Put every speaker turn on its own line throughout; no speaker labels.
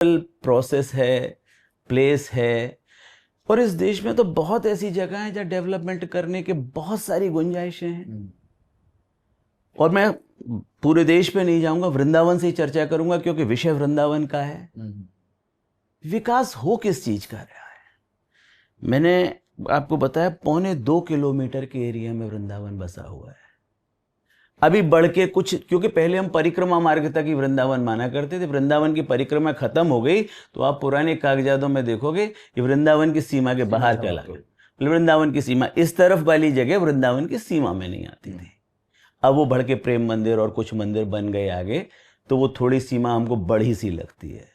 Process है, place है, और इस देश में तो बहुत ऐसी जगह हैं जहाँ डेवलपमेंट करने के बहुत सारी गुंजाइशें हैं। और मैं पूरे देश पे नहीं जाऊंगा, वृंदावन से ही चर्चा करूंगा क्योंकि विषय वृंदावन का है। विकास हो किस चीज का रहा है? मैंने आपको बताया 1.25 किलोमीटर के एरिया में वृंदावन बसा हुआ है। अभी बढ़ के कुछ, क्योंकि पहले हम परिक्रमा मार्ग तक ही वृंदावन माना करते थे, वृंदावन की परिक्रमा खत्म हो गई तो आप पुराने कागजातों में देखोगे कि वृंदावन की सीमा के बाहर चला गया। वृंदावन की सीमा इस तरफ वाली जगह वृंदावन की सीमा में नहीं आती थी। अब वो बढ़ के प्रेम मंदिर और कुछ मंदिर बन गए आगे, तो वो थोड़ी सीमा हमको बड़ी सी लगती है।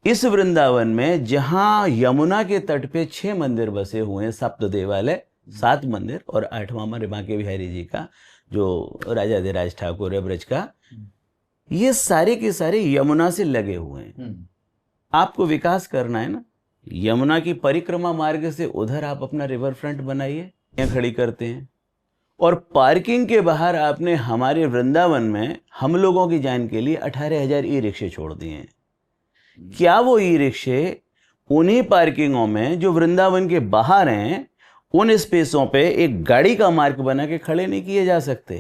इस वृंदावन में जहां यमुना के तट पे 6 मंदिर बसे हुए हैं, सप्त देवालय, 7 मंदिर, और 8वां हमारे बांके बिहारी जी का जो राजाधिराज ठाकुर है ब्रज का, ये सारे के सारे यमुना से लगे हुए हैं। आपको विकास करना है ना, यमुना की परिक्रमा मार्ग से उधर आप अपना रिवर फ्रंट बनाइए, यहाँ खड़ी करते हैं। और पार्किंग के बाहर आपने हमारे वृंदावन में हम लोगों की जान के लिए 18,000 ई रिक्शे छोड़ दिए हैं। क्या वो ई रिक्शे उन्हीं पार्किंगों में जो वृंदावन के बाहर हैं, उन स्पेसों पे एक गाड़ी का मार्ग बना के खड़े नहीं किए जा सकते?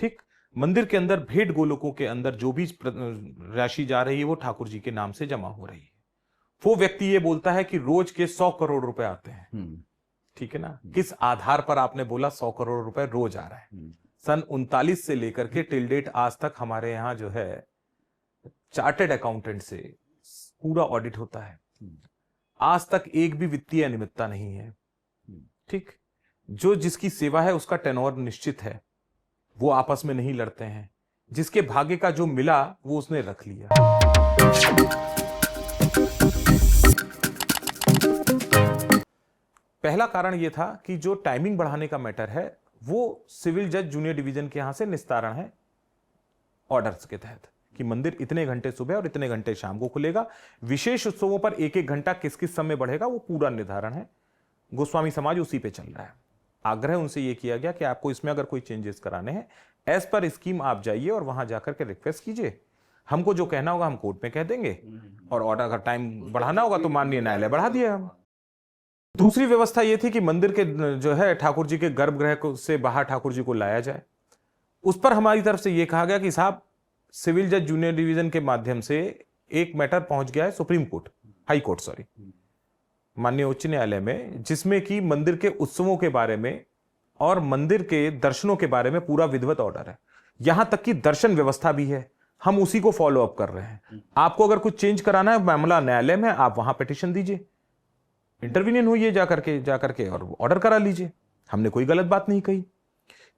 ठीक, मंदिर के अंदर भेंट गोलोकों के अंदर जो भी राशि जा रही है वो ठाकुर जी के नाम से जमा हो रही है। वो व्यक्ति ये बोलता है कि रोज के 100 करोड़ रुपए आते हैं। ठीक है ना, किस आधार पर आपने बोला 100 करोड़ रुपए रोज आ रहा है? सन 39 से लेकर के टिल डेट आज तक हमारे यहाँ जो है चार्टेड अकाउंटेंट से पूरा ऑडिट होता है। आज तक एक भी वित्तीय अनियमितता नहीं है। ठीक, जो जिसकी सेवा है उसका टेनोर निश्चित है, वो आपस में नहीं लड़ते हैं। जिसके भाग्य का जो मिला वो उसने रख लिया। पहला कारण यह था कि जो टाइमिंग बढ़ाने का मैटर है वो सिविल जज जूनियर डिवीजन के यहां से निस्तारण है ऑर्डर्स के तहत कि मंदिर इतने घंटे सुबह और इतने घंटे शाम को खुलेगा। विशेष उत्सवों पर 1-1 घंटा किस किस समय बढ़ेगा वो पूरा निर्धारण है। गोस्वामी समाज उसी पे चल रहा है। आग्रह उनसे यह किया गया कि आपको इसमें अगर कोई चेंजेस कराने हैं, एज पर स्कीम आप जाइए और वहां जाकर के रिक्वेस्ट कीजिए। हमको जो कहना होगा हम कोर्ट में कह देंगे, और ऑर्डर अगर टाइम बढ़ाना होगा तो माननीय न्यायालय बढ़ा दिया हम। दूसरी व्यवस्था यह थी कि मंदिर के जो है ठाकुर जी के गर्भगृह से बाहर ठाकुर जी को लाया जाए। उस पर हमारी तरफ से यह कहा गया कि साहब, सिविल जज जूनियर डिवीजन के माध्यम से एक मैटर पहुंच गया है supreme court, high court sorry, माननीय उच्च न्यायालय में, जिसमें कि मंदिर के उत्सवों के बारे में और मंदिर के दर्शनों के बारे में पूरा विधिवत ऑर्डर है। यहां तक कि दर्शन व्यवस्था भी है, हम उसी को फॉलो अप कर रहे हैं। आपको अगर कुछ चेंज कराना है, मामला न्यायालय में, आप वहां पिटीशन दीजिए, इंटरवीनियन होइए जाकर के और ऑर्डर करा लीजिए। हमने कोई गलत बात नहीं कही।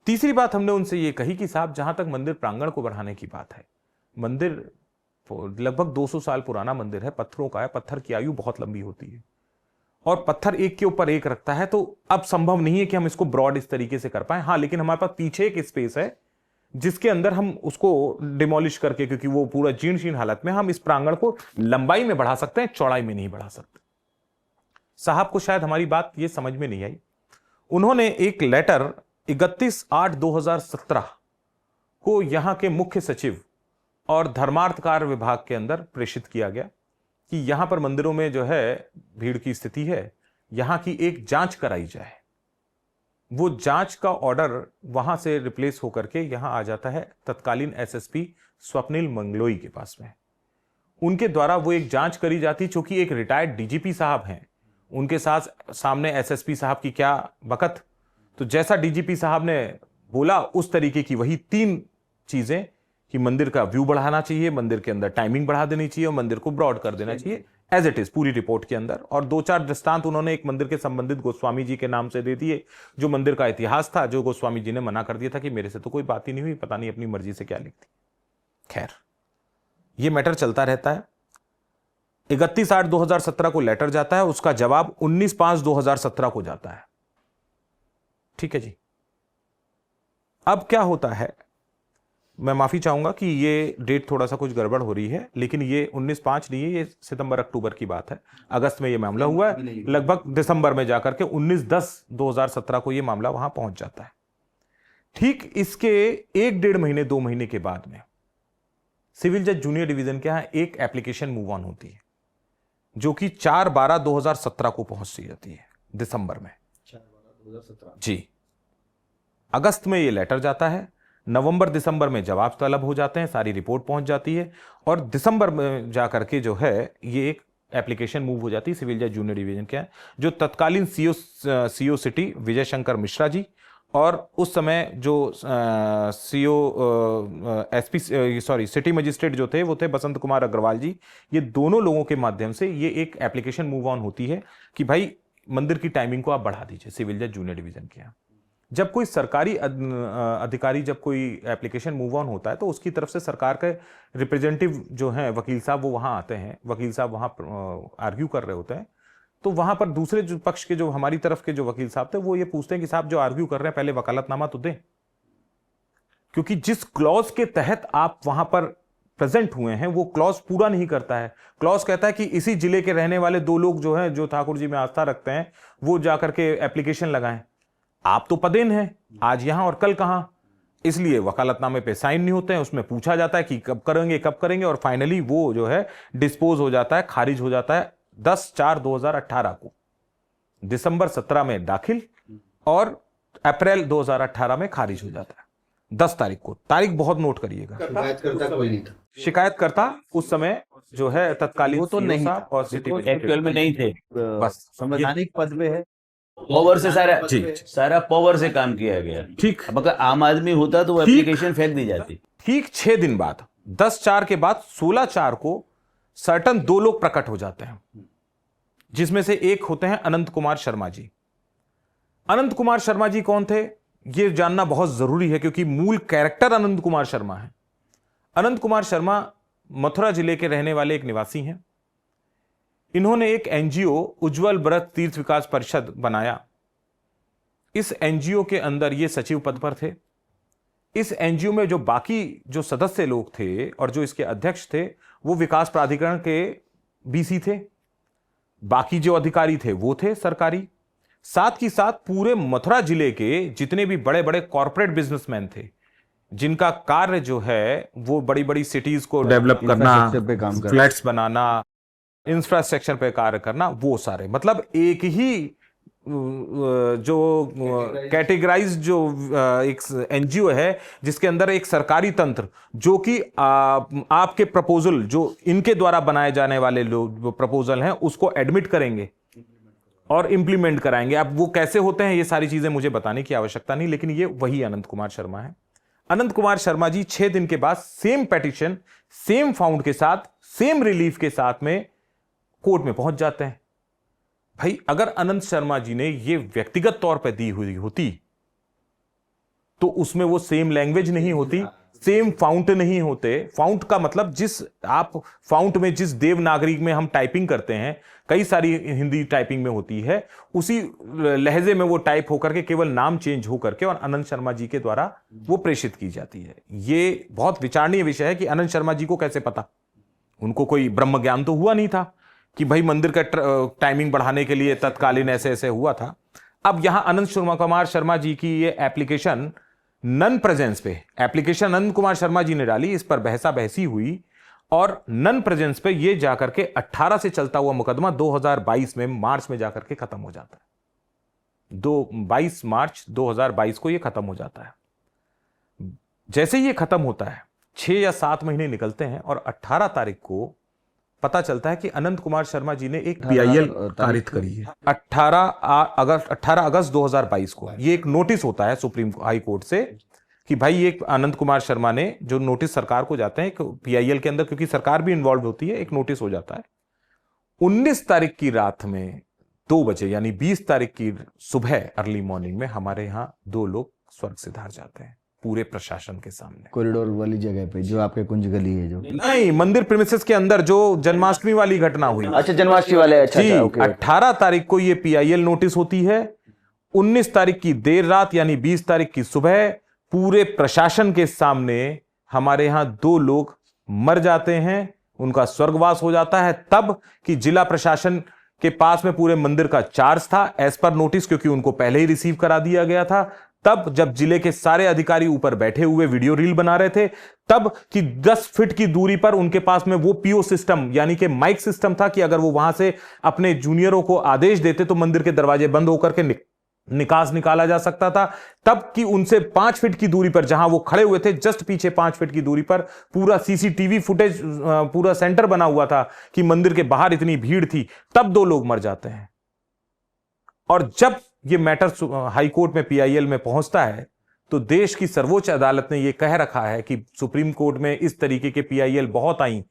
तीसरी बात हमने उनसे ये कही कि साहब, जहां तक मंदिर प्रांगण को बढ़ाने की बात है, मंदिर लगभग 200 साल पुराना मंदिर है, पत्थरों का है, पत्थर की आयु बहुत लंबी होती है और पत्थर एक के ऊपर एक रखता है, तो अब संभव नहीं है कि हम इसको ब्रॉड इस तरीके से कर पाए। हाँ, लेकिन हमारे पास पीछे एक स्पेस है जिसके अंदर हम उसको डिमोलिश करके, क्योंकि वो पूरा जीर्ण शीर्ण हालत में, हम इस प्रांगण को लंबाई में बढ़ा सकते हैं, चौड़ाई में नहीं बढ़ा सकते। साहब को शायद हमारी बात ये समझ में नहीं आई। उन्होंने एक लेटर 31/8/2017 को यहां के मुख्य सचिव और धर्मार्थ कार्य विभाग के अंदर प्रेषित किया गया कि यहां पर मंदिरों में जो है भीड़ की स्थिति है, यहां की एक जांच कराई जाए। वो जांच का ऑर्डर वहां से रिप्लेस होकर के यहां आ जाता है तत्कालीन एसएसपी स्वप्निल मंगलोई के पास में। उनके द्वारा वो एक जांच करी जाती, चूंकि एक रिटायर्ड डीजीपी साहब हैं, उनके साथ सामने एसएसपी साहब की क्या बकत। तो जैसा डीजीपी साहब ने बोला उस तरीके की वही 3 चीजें कि मंदिर का व्यू बढ़ाना चाहिए, मंदिर के अंदर टाइमिंग बढ़ा देनी चाहिए और मंदिर को ब्रॉड कर देना चाहिए एज इट इज पूरी रिपोर्ट के अंदर। और 2-4 दृष्टांत उन्होंने एक मंदिर के संबंधित गोस्वामी जी के नाम से दे दिए, जो मंदिर का इतिहास था, जो गोस्वामी जी ने मना कर दिया था कि मेरे से तो कोई बात ही नहीं हुई, पता नहीं अपनी मर्जी से क्या लिखती। खैर, यह मैटर चलता रहता है। 31/8/2017 को लेटर जाता है, उसका जवाब 19/5/2017 को जाता है। ठीक है जी। अब क्या होता है, मैं माफी चाहूंगा कि ये डेट थोड़ा सा कुछ गड़बड़ हो रही है, लेकिन ये 19/5 नहीं है, ये सितंबर-अक्टूबर की बात है। अगस्त में ये मामला हुआ है, लगभग दिसंबर में जाकर के 19/10/2017 को ये मामला वहां पहुंच जाता है। ठीक इसके 1-1.5 महीने 2 महीने के बाद में सिविल जज जूनियर डिवीजन के यहाँ एक एप्लीकेशन मूव ऑन होती है जो कि 4/12/2017 को पहुंच जाती है दिसंबर में।
4/12/2017
जी, अगस्त में ये लेटर जाता है, नवंबर दिसंबर में जवाब तलब हो जाते हैं, सारी रिपोर्ट पहुंच जाती है, और दिसंबर में जाकर के जो है ये एक एप्लीकेशन मूव हो जाती है सिविल जज जूनियर डिवीजन के, जो तत्कालीन सीओ सिटी विजय शंकर मिश्रा जी और उस समय जो सीओ एसपी सिटी मजिस्ट्रेट जो थे वो थे बसंत कुमार अग्रवाल जी। ये दोनों लोगों के माध्यम से ये एक एप्लीकेशन मूव ऑन होती है कि भाई मंदिर की टाइमिंग को आप बढ़ा दीजिए सिविल जज जूनियर डिवीजन के यहाँ। जब कोई सरकारी अधिकारी जब कोई एप्लीकेशन मूव ऑन होता है तो उसकी तरफ से सरकार के रिप्रेजेंटेटिव जो हैं वकील साहब वो वहां आते हैं, वकील साहब वहां आर्ग्यू कर रहे होते हैं, तो वहां पर दूसरे जो पक्ष के जो हमारी तरफ के जो वकील साहब थे वो ये पूछते हैं कि साहब जो आर्ग्यू कर रहे हैं पहले वकालतनामा तो दें, क्योंकि जिस क्लॉज के तहत आप वहां पर प्रेजेंट हुए हैं वो क्लॉज पूरा नहीं करता है। क्लॉज कहता है कि इसी जिले के रहने वाले 2 लोग जो हैं जो ठाकुर जी में आस्था रखते हैं वो जाकर के एप्लीकेशन लगाएं। आप तो पदेन हैं, आज यहां और कल कहां, इसलिए वकालतनामे पे साइन नहीं होते हैं, उसमें पूछा जाता है कि कब करेंगे, और फाइनली वो जो है डिस्पोज हो जाता है, खारिज हो जाता है 10/4/2018 को, दिसंबर 17 में दाखिल और अप्रैल 2018 में खारिज हो जाता है 10 तारीख को। तारीख बहुत नोट करिएगा।
शिकायतकर्ता कोई नहीं था।
शिकायतकर्ता उस समय जो है तत्कालीन
वो तो
CEO
नहीं
साहब और सिटी
एक्चुअल में नहीं थे,
बस
संवैधानिक पद पे है,
पावर से
जी।
सारा पावर से काम किया गया।
ठीक।
अब अगर आम आदमी होता तो वो एप्लीकेशन फेंक दी जाती।
ठीक 6 दिन बाद 10/4 के बाद 16/4 को सर्टन 2 लोग प्रकट हो जाते हैं, जिसमें से एक होते हैं अनंत कुमार शर्मा जी। अनंत कुमार शर्मा जी कौन थे ये जानना बहुत जरूरी है, क्योंकि मूल कैरेक्टर अनंत कुमार शर्मा है। अनंत कुमार शर्मा मथुरा जिले के रहने वाले एक निवासी हैं। इन्होंने एक एनजीओ उज्जवल व्रत तीर्थ विकास परिषद बनाया। इस एनजीओ के अंदर ये सचिव पद पर थे। इस एनजीओ में जो बाकी जो सदस्य लोग थे और जो इसके अध्यक्ष थे वो विकास प्राधिकरण के बीसी थे, बाकी जो अधिकारी थे वो थे सरकारी। साथ ही साथ पूरे मथुरा जिले के जितने भी बड़े बड़े कॉर्पोरेट बिजनेसमैन थे, जिनका कार्य जो है वो बड़ी बड़ी सिटीज को डेवलप करना, फ्लैट्स बनाना, इंफ्रास्ट्रक्चर पे कार्य करना, वो सारे, मतलब एक ही जो कैटेगराइज जो एक एनजीओ है जिसके अंदर एक सरकारी तंत्र जो कि आपके प्रपोजल जो इनके द्वारा बनाए जाने वाले लोग प्रपोजल हैं उसको एडमिट करेंगे और इंप्लीमेंट कराएंगे। अब वो कैसे होते हैं ये सारी चीजें मुझे बताने की आवश्यकता नहीं, लेकिन ये वही अनंत कुमार शर्मा है। अनंत कुमार शर्मा जी 6 दिन के बाद सेम पेटिशन, सेम फाउंड के साथ, सेम रिलीफ के साथ में कोर्ट में पहुंच जाते हैं। भाई अगर अनंत शर्मा जी ने ये व्यक्तिगत तौर पे दी हुई होती तो उसमें वो सेम लैंग्वेज नहीं होती, सेम फाउंट नहीं होते। फाउंट का मतलब जिस आप फाउंट में जिस देवनागरी में हम टाइपिंग करते हैं, कई सारी हिंदी टाइपिंग में होती है, उसी लहजे में वो टाइप होकर के केवल नाम चेंज होकर के और अनंत शर्मा जी के द्वारा वो प्रेषित की जाती है। ये बहुत विचारणीय विषय है कि अनंत शर्मा जी को कैसे पता, उनको कोई ब्रह्म ज्ञान तो हुआ नहीं था कि भाई मंदिर का टाइमिंग बढ़ाने के लिए तत्कालीन ऐसे ऐसे हुआ था। अब यहां अनंत कुमार शर्मा जी की ये एप्लीकेशन नन प्रेजेंस पे, एप्लीकेशन अनंत कुमार शर्मा जी ने डाली, इस पर बहसा बहसी हुई और नन प्रेजेंस पे ये जाकर के 18 से चलता हुआ मुकदमा 2022 में मार्च में जाकर के खत्म हो जाता है। 22 मार्च 2022 को ये खत्म हो जाता है। जैसे ये खत्म होता है 6 या 7 महीने निकलते हैं और 18 तारीख को पता चलता है कि अनंत कुमार शर्मा जी ने एक PIL पारित करी है 18 अगस्त 2022 को। ये एक नोटिस होता है सुप्रीम हाई कोर्ट से कि भाई ये अनंत कुमार शर्मा ने जो नोटिस सरकार को जाते हैं PIL के अंदर, क्योंकि सरकार भी इन्वॉल्व होती है, एक नोटिस हो जाता है। 19 तारीख की रात में 2 बजे यानी 20 तारीख की सुबह अर्ली मॉर्निंग में हमारे यहां 2 लोग स्वर्ग सिधार जाते हैं पूरे प्रशासन के सामने।
कॉरिडोर वाली जगह पे जो आपके कुंज गली है, जो
नहीं, मंदिर प्रीमिसेस के अंदर जो जन्माष्टमी वाली घटना हुई।
अच्छा, जन्माष्टमी वाले, अच्छा,
जी,
अच्छा, ओके।
18 तारीख को ये PIL नोटिस होती है। 19 तारीख की देर रात यानी 20 तारीख की सुबह पूरे प्रशासन के सामने हमारे यहां 2 लोग मर जाते हैं, उनका स्वर्गवास हो जाता है। तब कि जिला प्रशासन के पास में पूरे मंदिर का चार्ज था एज पर नोटिस, क्योंकि उनको पहले ही रिसीव करा दिया गया था। तब जब जिले के सारे अधिकारी ऊपर बैठे हुए वीडियो रील बना रहे थे, तब कि 10 फीट की दूरी पर उनके पास में वो पीओ सिस्टम यानी कि माइक सिस्टम था कि अगर वो वहां से अपने जूनियरों को आदेश देते तो मंदिर के दरवाजे बंद होकर के निकास निकाला जा सकता था। तब कि उनसे 5 फीट की दूरी पर, जहां वो खड़े हुए थे जस्ट पीछे 5 फीट की दूरी पर, पूरा सीसीटीवी फुटेज, पूरा सेंटर बना हुआ था कि मंदिर के बाहर इतनी भीड़ थी, तब 2 लोग मर जाते हैं। और जब ये मैटर हाई कोर्ट में पीआईएल में पहुंचता है तो देश की सर्वोच्च अदालत ने यह कह रखा है कि सुप्रीम कोर्ट में इस तरीके के पीआईएल बहुत आई,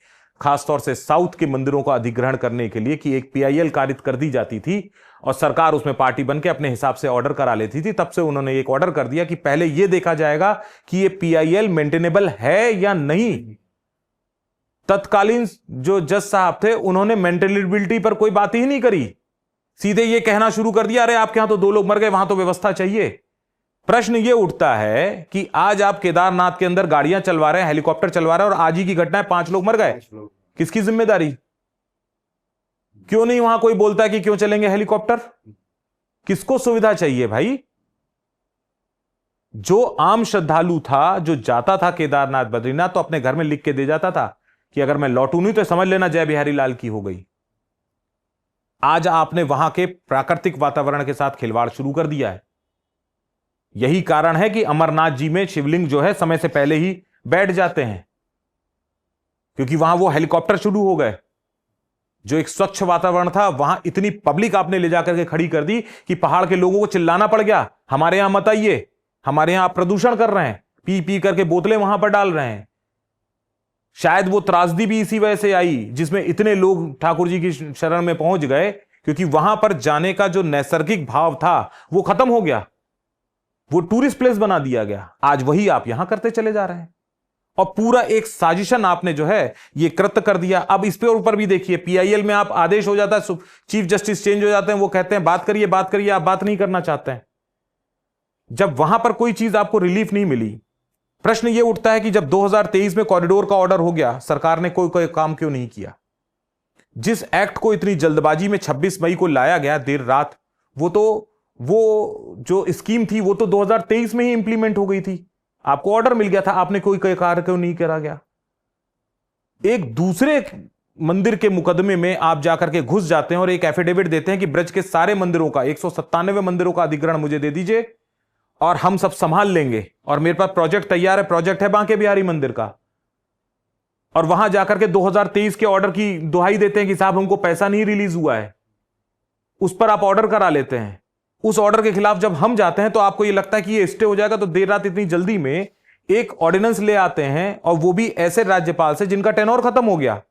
खासतौर से साउथ के मंदिरों का अधिग्रहण करने के लिए, कि एक पीआईएल कारित कर दी जाती थी और सरकार उसमें पार्टी बन के अपने हिसाब से ऑर्डर करा लेती थी। तब से उन्होंने एक ऑर्डर कर दिया कि पहले यह देखा जाएगा कि ये पीआईएल मेंटेनेबल है या नहीं। तत्कालीन जो जज साहब थे उन्होंने मेंटेनेबिलिटी पर कोई बात ही नहीं करी, सीधे ये कहना शुरू कर दिया, अरे आपके यहां तो 2 लोग मर गए, वहां तो व्यवस्था चाहिए। प्रश्न यह उठता है कि आज आप केदारनाथ के अंदर गाड़ियां चलवा रहे हैं, हेलीकॉप्टर चलवा रहे हैं, और आज ही की घटना है 5 लोग मर गए, किसकी जिम्मेदारी? क्यों नहीं वहां कोई बोलता है कि क्यों चलेंगे हेलीकॉप्टर? किसको सुविधा चाहिए भाई? जो आम श्रद्धालु था, जो जाता था केदारनाथ बद्रीनाथ, तो अपने घर में लिख के दे जाता था कि अगर मैं लौटू नहीं तो समझ लेना जय बिहारी लाल की हो गई। आज आपने वहां के प्राकृतिक वातावरण के साथ खिलवाड़ शुरू कर दिया है। यही कारण है कि अमरनाथ जी में शिवलिंग जो है समय से पहले ही बैठ जाते हैं, क्योंकि वहां वो हेलीकॉप्टर शुरू हो गए। जो एक स्वच्छ वातावरण था, वहां इतनी पब्लिक आपने ले जाकर के खड़ी कर दी कि पहाड़ के लोगों को चिल्लाना पड़ गया, हमारे यहां मत आइए, हमारे यहां आप प्रदूषण कर रहे हैं, पी पी करके बोतलें वहां पर डाल रहे हैं। शायद वो त्रासदी भी इसी वजह से आई जिसमें इतने लोग ठाकुर जी की शरण में पहुंच गए, क्योंकि वहां पर जाने का जो नैसर्गिक भाव था वो खत्म हो गया, वो टूरिस्ट प्लेस बना दिया गया। आज वही आप यहां करते चले जा रहे हैं, और पूरा एक साजिशन आपने जो है ये कृत्य कर दिया। अब इस पे ऊपर भी देखिए, पीआईएल में आप आदेश हो जाता है, चीफ जस्टिस चेंज हो जाते हैं, वो कहते हैं बात करिए बात करिए, आप बात नहीं करना चाहते हैं। जब वहां पर कोई चीज आपको रिलीफ नहीं मिली, प्रश्न यह उठता है कि जब 2023 में कॉरिडोर का ऑर्डर हो गया, सरकार ने कोई काम क्यों नहीं किया? जिस एक्ट को इतनी जल्दबाजी में 26 मई को लाया गया देर रात, वो जो स्कीम थी वो तो 2023 में ही इंप्लीमेंट हो गई थी, आपको ऑर्डर मिल गया था, आपने कोई कार्य क्यों नहीं करा गया? एक दूसरे मंदिर के मुकदमे में आप जाकर के घुस जाते हैं और एक एफिडेविट देते हैं कि ब्रज के सारे मंदिरों का 197 मंदिरों का अधिग्रहण मुझे दे दीजिए और हम सब संभाल लेंगे, और मेरे पास प्रोजेक्ट तैयार है, प्रोजेक्ट है बांके बिहारी मंदिर का। और वहां जाकर के 2023 के ऑर्डर की दुहाई देते हैं कि साहब हमको पैसा नहीं रिलीज हुआ है, उस पर आप ऑर्डर करा लेते हैं। उस ऑर्डर के खिलाफ जब हम जाते हैं तो आपको यह लगता है कि ये स्टे हो जाएगा, तो देर रात इतनी जल्दी में एक ऑर्डिनेंस ले आते हैं, और वो भी ऐसे राज्यपाल से जिनका टेन्योर खत्म हो गया,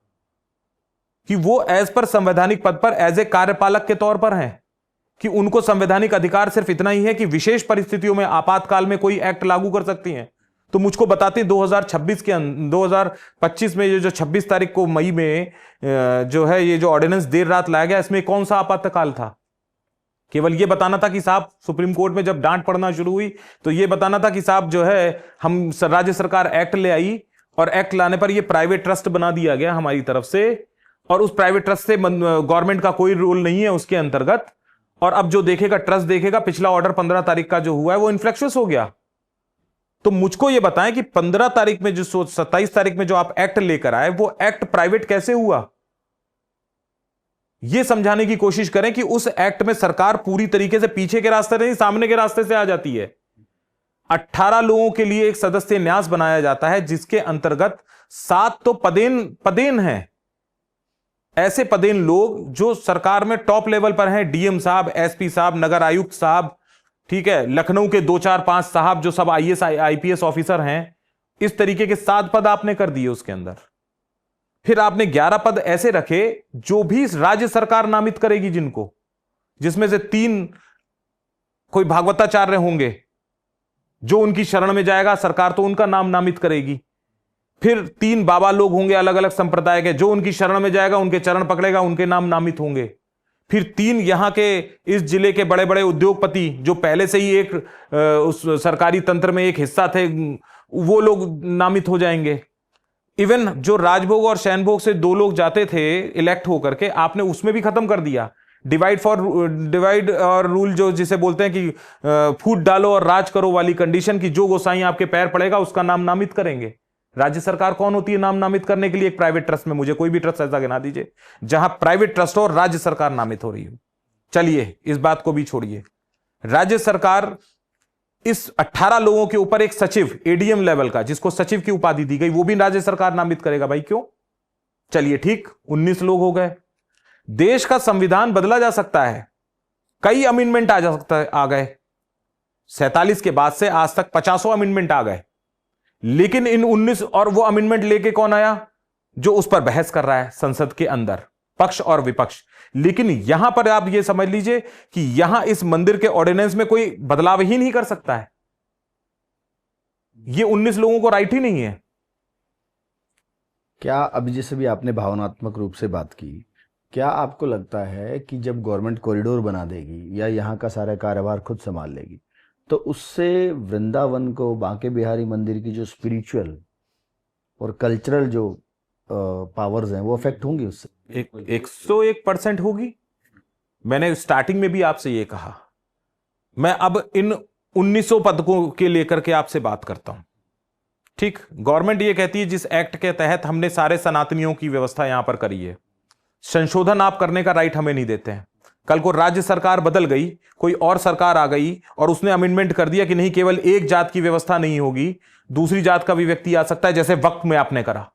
कि वो एज पर संवैधानिक पद पर एज ए कार्यपालक के तौर पर हैं, कि उनको संवैधानिक अधिकार सिर्फ इतना ही है कि विशेष परिस्थितियों में आपातकाल में कोई एक्ट लागू कर सकती हैं। तो मुझको बताते 2025 में ये जो 26 तारीख को मई में जो है ये जो ऑर्डिनेंस देर रात लाया गया, इसमें कौन सा आपातकाल था? केवल ये बताना था कि साहब, सुप्रीम कोर्ट में जब डांट पड़ना शुरू हुई तो ये बताना था कि साहब जो है हम राज्य सरकार एक्ट ले आई, और एक्ट लाने पर ये प्राइवेट ट्रस्ट बना दिया गया हमारी तरफ से, और उस प्राइवेट ट्रस्ट से गवर्नमेंट का कोई रोल नहीं है उसके अंतर्गत। और अब जो देखेगा ट्रस्ट देखेगा, पिछला ऑर्डर 15 तारीख का जो हुआ है वो इनफ्लेक्शस हो गया। तो मुझको ये बताएं कि 15 तारीख में जो 27 तारीख में जो आप एक्ट लेकर आए, वो एक्ट प्राइवेट कैसे हुआ? यह समझाने की कोशिश करें कि उस एक्ट में सरकार पूरी तरीके से पीछे के रास्ते नहीं, सामने के रास्ते से आ जाती है। 18 लोगों के लिए एक सदस्य न्यास बनाया जाता है, जिसके अंतर्गत 7 तो पदेन हैं, ऐसे पदेन लोग जो सरकार में टॉप लेवल पर हैं, डीएम साहब, एसपी साहब, नगर आयुक्त साहब, ठीक है, लखनऊ के 2 4 5 साहब जो सब आईएएस आईपीएस ऑफिसर हैं। इस तरीके के 7 पद आपने कर दिए उसके अंदर। फिर आपने 11 पद ऐसे रखे जो भी राज्य सरकार नामित करेगी, जिसमें से 3 कोई भागवताचार्य होंगे, जो उनकी शरण में जाएगा सरकार तो उनका नाम नामित करेगी। फिर 3 बाबा लोग होंगे अलग अलग संप्रदाय के, जो उनकी शरण में जाएगा उनके चरण पकड़ेगा, उनके नाम नामित होंगे। फिर 3 यहां के इस जिले के बड़े बड़े उद्योगपति जो पहले से ही एक उस सरकारी तंत्र में एक हिस्सा थे, वो लोग नामित हो जाएंगे। इवन जो राजभोग और शयनभोग से 2 लोग जाते थे इलेक्ट होकर के, आपने उसमें भी खत्म कर दिया। डिवाइड और रूल जो जिसे बोलते हैं कि फूट डालो और राज करो वाली कंडीशन की जो गोसाई आपके पैर पड़ेगा उसका नाम नामित करेंगे। राज्य सरकार कौन होती है नाम नामित करने के लिए? एक प्राइवेट ट्रस्ट में मुझे कोई भी ट्रस्ट ऐसा गिना दीजिए जहां प्राइवेट ट्रस्ट हो और राज्य सरकार नामित हो रही हो। चलिए इस बात को भी छोड़िए, राज्य सरकार इस 18 लोगों के ऊपर एक सचिव एडीएम लेवल का जिसको सचिव की उपाधि दी गई वो भी राज्य सरकार नामित करेगा। भाई क्यों? चलिए ठीक, 19 लोग हो गए। देश का संविधान बदला जा सकता है, कई अमेंडमेंट आ गए 47 के बाद से आज तक 50 अमेंडमेंट आ गए, लेकिन इन 19 और वो अमेंडमेंट लेके कौन आया? जो उस पर बहस कर रहा है संसद के अंदर, पक्ष और विपक्ष। लेकिन यहां पर आप ये समझ लीजिए कि यहां इस मंदिर के ऑर्डिनेंस में कोई बदलाव ही नहीं कर सकता है। ये 19 लोगों को राइट ही नहीं है।
क्या अभी जैसे भी आपने भावनात्मक रूप से बात की, क्या आपको लगता है कि जब गवर्नमेंट कॉरिडोर बना देगी या यहाँ का सारा कारोबार खुद संभाल लेगी तो उससे वृंदावन को, बांके बिहारी मंदिर की जो स्पिरिचुअल और कल्चरल जो पावर्स हैं वो अफेक्ट होंगी उससे?
101% होगी। मैंने स्टार्टिंग में भी आपसे ये कहा। मैं अब इन 1900 पदकों के लेकर के आपसे बात करता हूं। ठीक, गवर्नमेंट ये कहती है जिस एक्ट के तहत हमने सारे सनातनियों की व्यवस्था यहां पर करी है, संशोधन आप करने का राइट हमें नहीं देते हैं। कल को राज्य सरकार बदल गई, कोई और सरकार आ गई और उसने अमेंडमेंट कर दिया कि नहीं केवल एक जात की व्यवस्था नहीं होगी, दूसरी जात का भी व्यक्ति आ सकता है, जैसे वक्फ में आपने करा।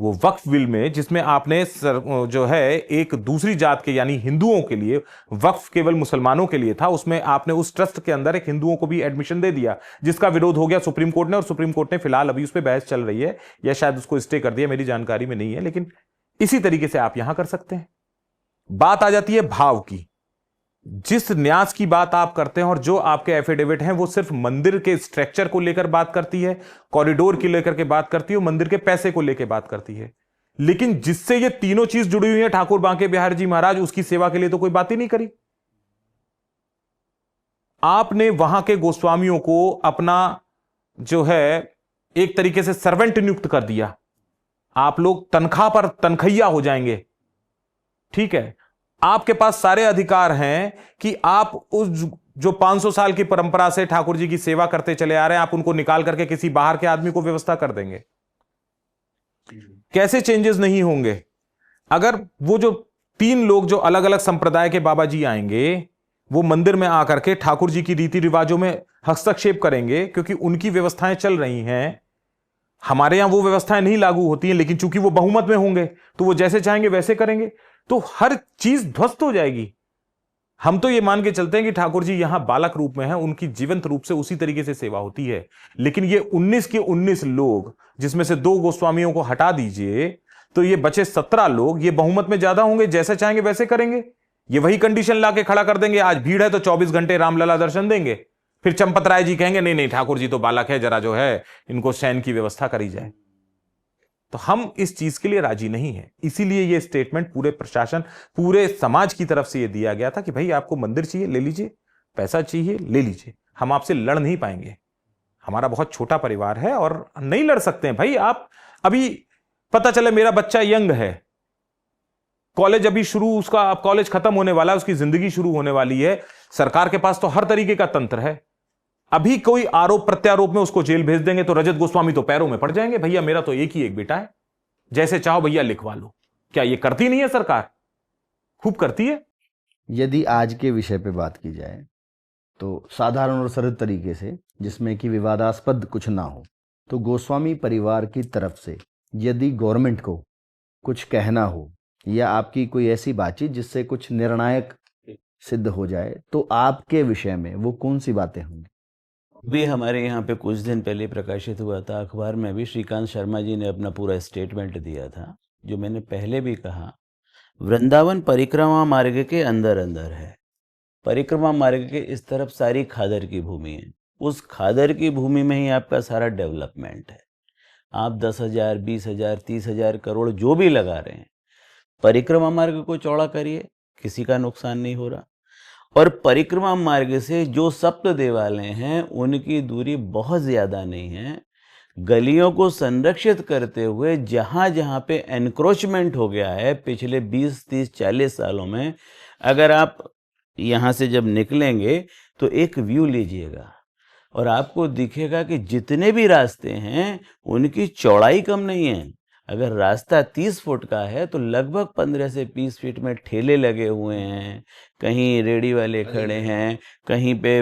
वो वक्फ बिल में जिसमें आपने जो है एक दूसरी जात के यानी हिंदुओं के लिए, वक्फ केवल मुसलमानों के लिए था, उसमें आपने उस ट्रस्ट के अंदर एक हिंदुओं को भी एडमिशन दे दिया, जिसका विरोध हो गया सुप्रीम कोर्ट ने, और सुप्रीम कोर्ट ने फिलहाल अभी उस पर बहस चल रही है या शायद उसको स्टे कर दिया, मेरी जानकारी में नहीं है। लेकिन इसी तरीके से आप यहां कर सकते हैं। बात आ जाती है भाव की। जिस न्यास की बात आप करते हैं और जो आपके एफिडेविट हैं वो सिर्फ मंदिर के स्ट्रक्चर को लेकर बात करती है, कॉरिडोर की लेकर के बात करती है, मंदिर के पैसे को लेकर बात करती है। लेकिन जिससे ये तीनों चीज जुड़ी हुई है, ठाकुर बांके बिहारी जी महाराज, उसकी सेवा के लिए तो कोई बात ही नहीं करी। आपने वहां के गोस्वामियों को अपना जो है एक तरीके से सर्वेंट नियुक्त कर दिया। आप लोग तनख्वाह पर तनखैया हो जाएंगे। ठीक है, आपके पास सारे अधिकार हैं कि आप उस जो 500 साल की परंपरा से ठाकुर जी की सेवा करते चले आ रहे हैं, आप उनको निकाल करके किसी बाहर के आदमी को व्यवस्था कर देंगे। कैसे चेंजेस नहीं होंगे? अगर वो जो 3 लोग जो अलग अलग संप्रदाय के बाबा जी आएंगे, वो मंदिर में आकर के ठाकुर जी की रीति रिवाजों में हस्तक्षेप करेंगे, क्योंकि उनकी व्यवस्थाएं चल रही हैं। हमारे यहां वो व्यवस्थाएं नहीं लागू होती हैं, लेकिन चूंकि वो बहुमत में होंगे तो वो जैसे चाहेंगे वैसे करेंगे, तो हर चीज ध्वस्त हो जाएगी। हम तो ये मान के चलते हैं कि ठाकुर जी यहां बालक रूप में हैं, उनकी जीवंत रूप से उसी तरीके से सेवा होती है। लेकिन ये 19 के 19 लोग, जिसमें से 2 गोस्वामियों को हटा दीजिए, तो ये बचे 17 लोग, ये बहुमत में ज्यादा होंगे, जैसे चाहेंगे वैसे करेंगे। ये वही कंडीशन लाके खड़ा कर देंगे, आज भीड़ है तो 24 घंटे रामलला दर्शन देंगे। फिर चंपत राय जी कहेंगे नहीं नहीं ठाकुर जी तो बालक है, जरा जो है इनको शयन की व्यवस्था करी जाए। तो हम इस चीज के लिए राजी नहीं है। इसीलिए ये स्टेटमेंट पूरे प्रशासन, पूरे समाज की तरफ से ये दिया गया था कि भाई आपको मंदिर चाहिए ले लीजिए, पैसा चाहिए ले लीजिए, हम आपसे लड़ नहीं पाएंगे। हमारा बहुत छोटा परिवार है और नहीं लड़ सकते हैं। भाई आप अभी पता चले मेरा बच्चा यंग है, कॉलेज अभी शुरू, उसका कॉलेज खत्म होने वाला है, उसकी जिंदगी शुरू होने वाली है, सरकार के पास तो हर तरीके का तंत्र है। अभी कोई आरोप प्रत्यारोप में उसको जेल भेज देंगे तो रजत गोस्वामी तो पैरों में पड़ जाएंगे, भैया मेरा तो एक ही एक बेटा है, जैसे चाहो भैया लिखवा लो। क्या ये करती नहीं है सरकार? खूब करती है।
यदि आज के विषय पे बात की जाए तो साधारण और सरल तरीके से, जिसमें कि विवादास्पद कुछ ना हो, तो गोस्वामी परिवार की तरफ से यदि गवर्नमेंट को कुछ कहना हो या आपकी कोई ऐसी बातचीत जिससे कुछ निर्णायक सिद्ध हो जाए, तो आपके विषय में वो कौन सी बातें होंगी?
भी हमारे यहाँ पे कुछ दिन पहले प्रकाशित हुआ था अखबार में भी, श्रीकांत शर्मा जी ने अपना पूरा स्टेटमेंट दिया था। जो मैंने पहले भी कहा, वृंदावन परिक्रमा मार्ग के अंदर अंदर है। परिक्रमा मार्ग के इस तरफ सारी खादर की भूमि है, उस खादर की भूमि में ही आपका सारा डेवलपमेंट है। आप 10,000, 20,000, 30,000 करोड़ जो भी लगा रहे हैं, परिक्रमा मार्ग को चौड़ा करिए, किसी का नुकसान नहीं हो रहा। और परिक्रमा मार्ग से जो सप्त देवालय हैं उनकी दूरी बहुत ज़्यादा नहीं है, गलियों को संरक्षित करते हुए जहाँ जहाँ पे एनक्रोचमेंट हो गया है पिछले 20, 30, 40 सालों में, अगर आप यहाँ से जब निकलेंगे तो एक व्यू लीजिएगा और आपको दिखेगा कि जितने भी रास्ते हैं उनकी चौड़ाई कम नहीं है। अगर रास्ता 30 फुट का है तो लगभग 15 से 20 फीट में ठेले लगे हुए हैं, कहीं रेडी वाले खड़े हैं, कहीं पे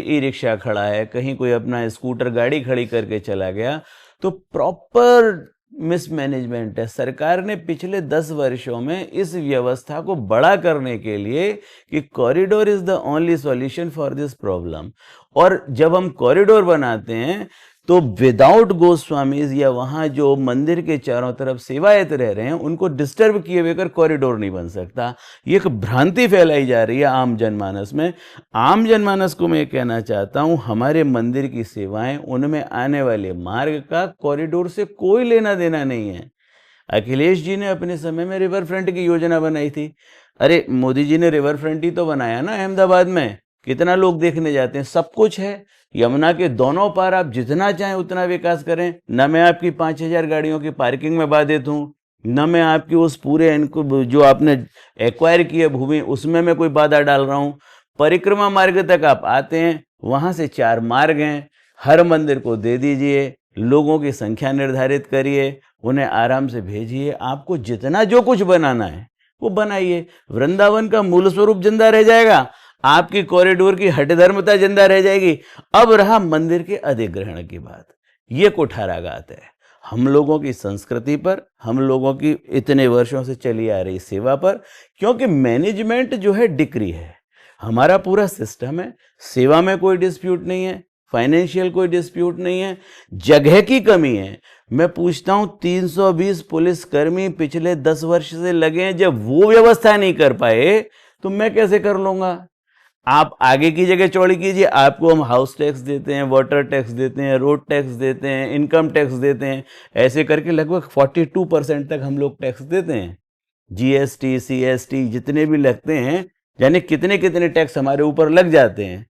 ई रिक्शा खड़ा है, कहीं कोई अपना स्कूटर गाड़ी खड़ी करके चला गया। तो प्रॉपर मिसमैनेजमेंट है। सरकार ने पिछले 10 वर्षों में इस व्यवस्था को बड़ा करने के लिए कि corridor is the only solution for this problem, और जब हम कॉरिडोर बनाते हैं तो विदाउट गोस्वामीज या वहाँ जो मंदिर के चारों तरफ सेवायत रह रहे हैं उनको डिस्टर्ब किए बगैर कॉरिडोर नहीं बन सकता। ये एक भ्रांति फैलाई जा रही है आम जनमानस में। आम जनमानस को मैं कहना चाहता हूँ, हमारे मंदिर की सेवाएं, उनमें आने वाले मार्ग का कॉरिडोर से कोई लेना देना नहीं है। अखिलेश जी ने अपने समय में रिवर फ्रंट की योजना बनाई थी। अरे मोदी जी ने रिवर फ्रंट ही तो बनाया ना अहमदाबाद में, कितना लोग देखने जाते हैं, सब कुछ है। यमुना के दोनों पार आप जितना चाहें उतना विकास करें। न मैं आपकी 5000 गाड़ियों की पार्किंग में बाधित हूँ, न मैं आपकी उस पूरे इनको जो आपने एक्वायर की है भूमि उसमें मैं कोई बाधा डाल रहा हूँ। परिक्रमा मार्ग तक आप आते हैं, वहाँ से 4 मार्ग हैं, हर मंदिर को दे दीजिए, लोगों की संख्या निर्धारित करिए, उन्हें आराम से भेजिए। आपको जितना जो कुछ बनाना है वो बनाइए। वृंदावन का मूल स्वरूप जिंदा रह जाएगा, आपकी कॉरिडोर की हठधर्मता जिंदा रह जाएगी। अब रहा मंदिर के अधिग्रहण की बात, ये कुठाराघात है हम लोगों की संस्कृति पर, हम लोगों की इतने वर्षों से चली आ रही सेवा पर, क्योंकि मैनेजमेंट जो है डिक्री है। हमारा पूरा सिस्टम है, सेवा में कोई डिस्प्यूट नहीं है, फाइनेंशियल कोई डिस्प्यूट नहीं है, जगह की कमी है। मैं पूछता हूं 320 पुलिसकर्मी पिछले 10 वर्ष से लगे हैं, जब वो व्यवस्था नहीं कर पाए तो मैं कैसे कर लूंगा। आप आगे की जगह चौड़ी कीजिए, आपको हम हाउस टैक्स देते हैं, वाटर टैक्स देते हैं, रोड टैक्स देते हैं, इनकम टैक्स देते हैं, ऐसे करके लगभग 42% तक हम लोग टैक्स देते हैं। जीएसटी, सीएसटी जितने भी लगते हैं, यानी कितने कितने टैक्स हमारे ऊपर लग जाते हैं।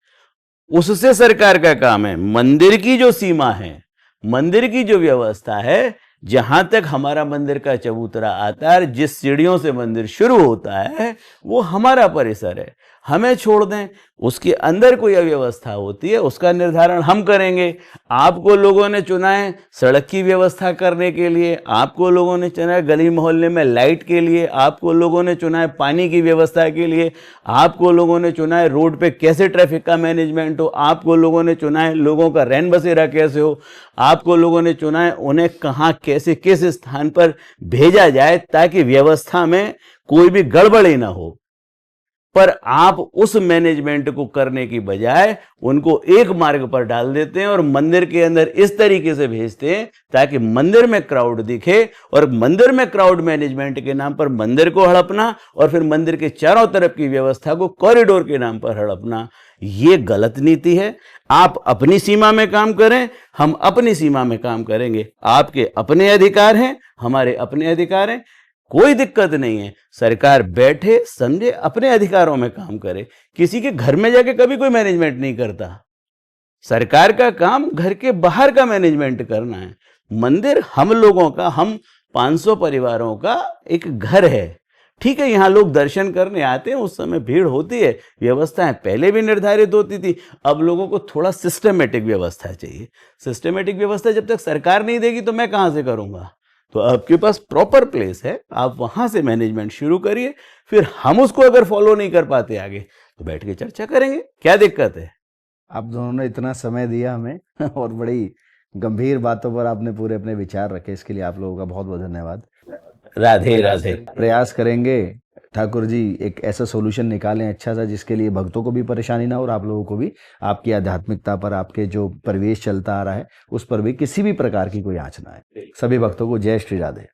उससे सरकार का काम है मंदिर की जो सीमा है, मंदिर की जो व्यवस्था है, जहां तक हमारा मंदिर का चबूतरा आता है, जिस सीढ़ियों से मंदिर शुरू होता है वो हमारा परिसर है, हमें छोड़ दें। उसके अंदर कोई अव्यवस्था होती है उसका निर्धारण हम करेंगे। आपको लोगों ने चुना है सड़क की व्यवस्था करने के लिए, आपको लोगों ने चुना है गली मोहल्ले में लाइट के लिए, आपको लोगों ने चुना है पानी की व्यवस्था के लिए, आपको लोगों ने चुना है रोड पे कैसे ट्रैफिक का मैनेजमेंट हो, आपको लोगों ने चुना है लोगों का रैन बसेरा कैसे हो, आपको लोगों ने चुना है उन्हें कहाँ कैसे किस स्थान पर भेजा जाए ताकि व्यवस्था में कोई भी गड़बड़ी ना हो। पर आप उस मैनेजमेंट को करने की बजाय उनको एक मार्ग पर डाल देते हैं और मंदिर के अंदर इस तरीके से भेजते हैं ताकि मंदिर में क्राउड दिखे, और मंदिर में क्राउड मैनेजमेंट के नाम पर मंदिर को हड़पना और फिर मंदिर के चारों तरफ की व्यवस्था को कॉरिडोर के नाम पर हड़पना, ये गलत नीति है। आप अपनी सीमा में काम करें, हम अपनी सीमा में काम करेंगे। आपके अपने अधिकार हैं, हमारे अपने अधिकार हैं, कोई दिक्कत नहीं है। सरकार बैठे समझे अपने अधिकारों में काम करे, किसी के घर में जाके कभी कोई मैनेजमेंट नहीं करता। सरकार का काम घर के बाहर का मैनेजमेंट करना है। मंदिर हम लोगों का, हम 500 परिवारों का एक घर है। ठीक है, यहाँ लोग दर्शन करने आते हैं, उस समय भीड़ होती है, व्यवस्थाएं पहले भी निर्धारित होती थी। अब लोगों को थोड़ा सिस्टमेटिक व्यवस्था चाहिए। सिस्टमेटिक व्यवस्था जब तक सरकार नहीं देगी तो मैं कहाँ से करूँगा। तो आपके पास प्रॉपर प्लेस है, आप वहां से मैनेजमेंट शुरू करिए, फिर हम उसको अगर फॉलो नहीं कर पाते आगे तो बैठ के चर्चा करेंगे, क्या दिक्कत है।
आप दोनों ने इतना समय दिया हमें और बड़ी गंभीर बातों पर आपने पूरे अपने विचार रखे, इसके लिए आप लोगों का बहुत बहुत धन्यवाद।
राधे राधे।
प्रयास करेंगे ठाकुर जी एक ऐसा सॉल्यूशन निकालें अच्छा सा जिसके लिए भक्तों को भी परेशानी ना हो और आप लोगों को भी, आपकी आध्यात्मिकता पर, आपके जो परिवेश चलता आ रहा है उस पर भी किसी भी प्रकार की कोई आँच ना आए। सभी भक्तों को जय श्री राधे।